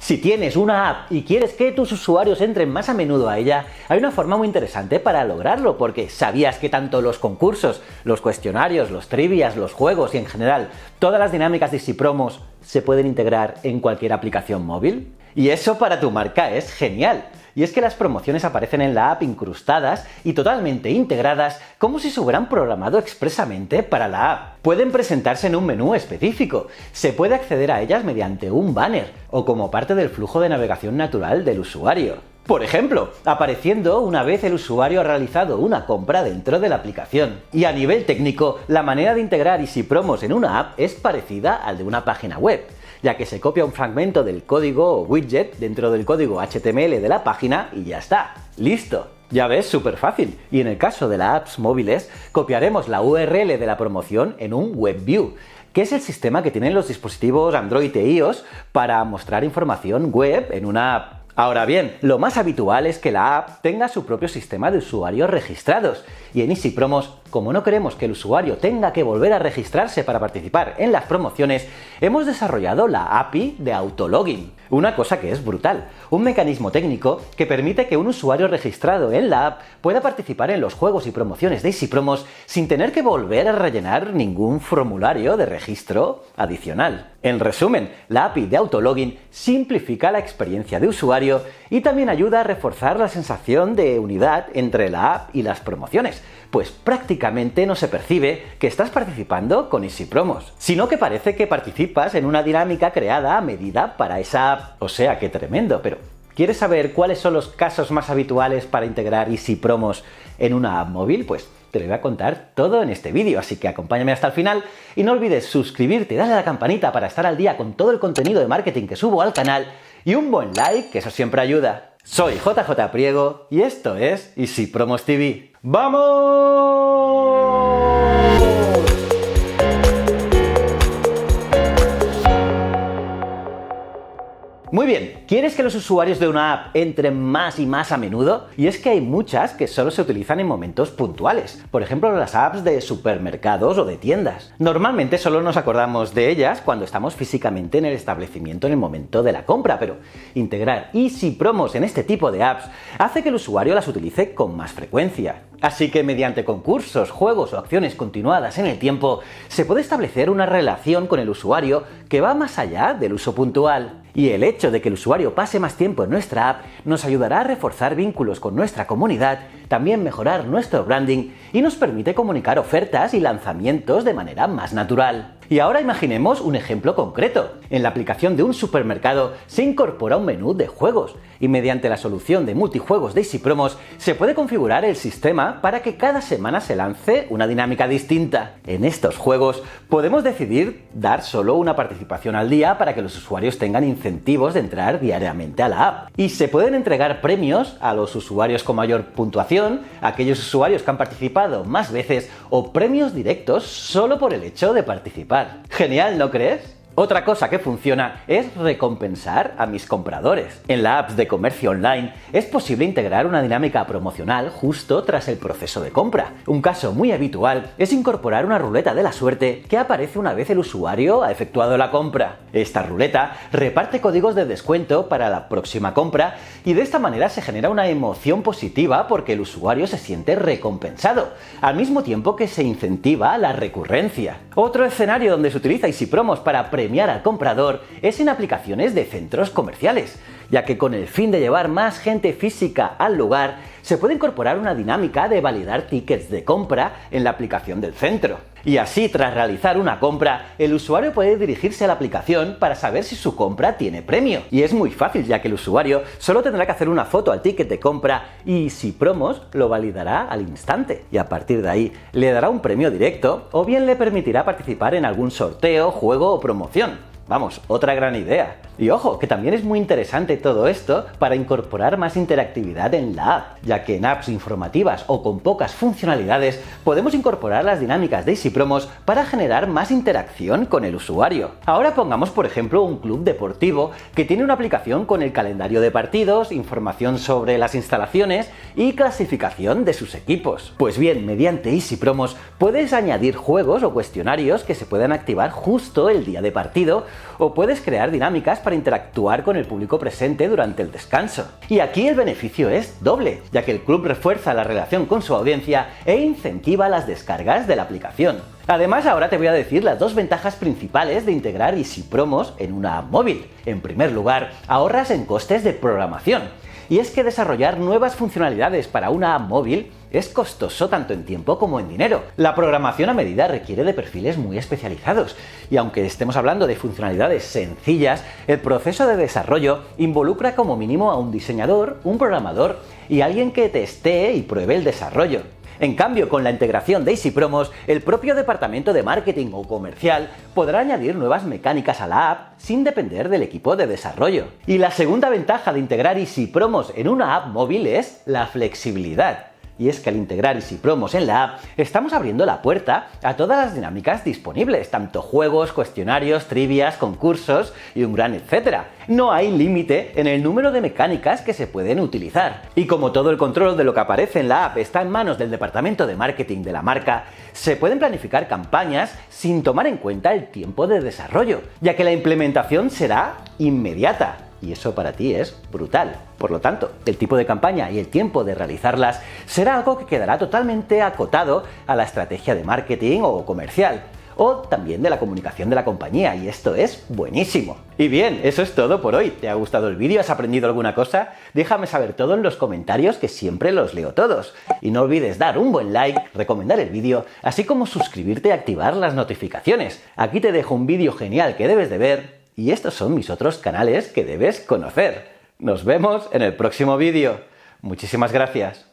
Si tienes una app y quieres que tus usuarios entren más a menudo a ella, hay una forma muy interesante para lograrlo, porque ¿sabías que tanto los concursos, los cuestionarios, los trivias, los juegos y en general todas las dinámicas de Easy Promos se pueden integrar en cualquier aplicación móvil? Y eso para tu marca es genial. Y es que las promociones aparecen en la app incrustadas y totalmente integradas como si se hubieran programado expresamente para la app. Pueden presentarse en un menú específico, se puede acceder a ellas mediante un banner o como parte del flujo de navegación natural del usuario. Por ejemplo, apareciendo una vez el usuario ha realizado una compra dentro de la aplicación. Y a nivel técnico, la manera de integrar Easy Promos en una app es parecida al de una página web, ya que se copia un fragmento del código o widget dentro del código HTML de la página y ya está. ¡Listo! Ya ves, súper fácil. Y en el caso de las apps móviles, copiaremos la URL de la promoción en un WebView, que es el sistema que tienen los dispositivos Android e iOS para mostrar información web en una app. Ahora bien, lo más habitual es que la app tenga su propio sistema de usuarios registrados, y en Easy Promos, como no queremos que el usuario tenga que volver a registrarse para participar en las promociones, hemos desarrollado la API de autologin, una cosa que es brutal, un mecanismo técnico que permite que un usuario registrado en la app pueda participar en los juegos y promociones de Easy Promos sin tener que volver a rellenar ningún formulario de registro adicional. En resumen, la API de autologin simplifica la experiencia de usuario y también ayuda a reforzar la sensación de unidad entre la app y las promociones, pues prácticamente no se percibe que estás participando con Easy Promos, sino que parece que participas en una dinámica creada a medida para esa app. O sea, qué tremendo, pero ¿quieres saber cuáles son los casos más habituales para integrar Easy Promos en una app móvil? Pues te lo voy a contar todo en este vídeo, así que acompáñame hasta el final y no olvides suscribirte y darle a la campanita para estar al día con todo el contenido de marketing que subo al canal y un buen like, que eso siempre ayuda. Soy JJ Priego y esto es Easy Promos TV. ¡Vamos! Muy bien, ¿quieres que los usuarios de una app entren más y más a menudo? Y es que hay muchas que solo se utilizan en momentos puntuales, por ejemplo las apps de supermercados o de tiendas. Normalmente solo nos acordamos de ellas cuando estamos físicamente en el establecimiento en el momento de la compra, pero integrar Easy Promos en este tipo de apps hace que el usuario las utilice con más frecuencia. Así que mediante concursos, juegos o acciones continuadas en el tiempo, se puede establecer una relación con el usuario que va más allá del uso puntual. Y el hecho de que el usuario pase más tiempo en nuestra app nos ayudará a reforzar vínculos con nuestra comunidad, también mejorar nuestro branding y nos permite comunicar ofertas y lanzamientos de manera más natural. Y ahora imaginemos un ejemplo concreto. En la aplicación de un supermercado se incorpora un menú de juegos y mediante la solución de multijuegos de Easy Promos se puede configurar el sistema para que cada semana se lance una dinámica distinta. En estos juegos podemos decidir dar solo una participación al día para que los usuarios tengan incentivos de entrar diariamente a la app. Y se pueden entregar premios a los usuarios con mayor puntuación, a aquellos usuarios que han participado más veces o premios directos solo por el hecho de participar. Genial, ¿no crees? Otra cosa que funciona es recompensar a mis compradores. En la apps de comercio online es posible integrar una dinámica promocional justo tras el proceso de compra. Un caso muy habitual es incorporar una ruleta de la suerte que aparece una vez el usuario ha efectuado la compra. Esta ruleta reparte códigos de descuento para la próxima compra y de esta manera se genera una emoción positiva porque el usuario se siente recompensado, al mismo tiempo que se incentiva la recurrencia. Otro escenario donde se utiliza Easy Promos para premiar al comprador es en aplicaciones de centros comerciales, ya que con el fin de llevar más gente física al lugar, se puede incorporar una dinámica de validar tickets de compra en la aplicación del centro. Y así, tras realizar una compra, el usuario puede dirigirse a la aplicación para saber si su compra tiene premio. Y es muy fácil, ya que el usuario solo tendrá que hacer una foto al ticket de compra y Easy Promos lo validará al instante. Y a partir de ahí, le dará un premio directo o bien le permitirá participar en algún sorteo, juego o promoción. Vamos, otra gran idea. Y ojo, que también es muy interesante todo esto para incorporar más interactividad en la app, ya que en apps informativas o con pocas funcionalidades podemos incorporar las dinámicas de Easy Promos para generar más interacción con el usuario. Ahora pongamos por ejemplo un club deportivo que tiene una aplicación con el calendario de partidos, información sobre las instalaciones y clasificación de sus equipos. Pues bien, mediante Easy Promos puedes añadir juegos o cuestionarios que se puedan activar justo el día de partido o puedes crear dinámicas para interactuar con el público presente durante el descanso. Y aquí el beneficio es doble, ya que el club refuerza la relación con su audiencia e incentiva las descargas de la aplicación. Además, ahora te voy a decir las dos ventajas principales de integrar Easy Promos en una app móvil. En primer lugar, ahorras en costes de programación. Y es que desarrollar nuevas funcionalidades para una app móvil es costoso tanto en tiempo como en dinero. La programación a medida requiere de perfiles muy especializados y aunque estemos hablando de funcionalidades sencillas, el proceso de desarrollo involucra como mínimo a un diseñador, un programador y alguien que testee y pruebe el desarrollo. En cambio, con la integración de Easy Promos, el propio departamento de marketing o comercial podrá añadir nuevas mecánicas a la app sin depender del equipo de desarrollo. Y la segunda ventaja de integrar Easy Promos en una app móvil es la flexibilidad. Y es que al integrar Easy Promos en la app, estamos abriendo la puerta a todas las dinámicas disponibles, tanto juegos, cuestionarios, trivias, concursos y un gran etcétera. No hay límite en el número de mecánicas que se pueden utilizar. Y como todo el control de lo que aparece en la app está en manos del departamento de marketing de la marca, se pueden planificar campañas sin tomar en cuenta el tiempo de desarrollo, ya que la implementación será inmediata. Y eso para ti es brutal. Por lo tanto, el tipo de campaña y el tiempo de realizarlas será algo que quedará totalmente acotado a la estrategia de marketing o comercial, o también de la comunicación de la compañía, y esto es buenísimo. Y bien, eso es todo por hoy. ¿Te ha gustado el vídeo? ¿Has aprendido alguna cosa? Déjame saber todo en los comentarios, que siempre los leo todos. Y no olvides dar un buen like, recomendar el vídeo, así como suscribirte y activar las notificaciones. Aquí te dejo un vídeo genial que debes de ver, y estos son mis otros canales que debes conocer. Nos vemos en el próximo vídeo. Muchísimas gracias.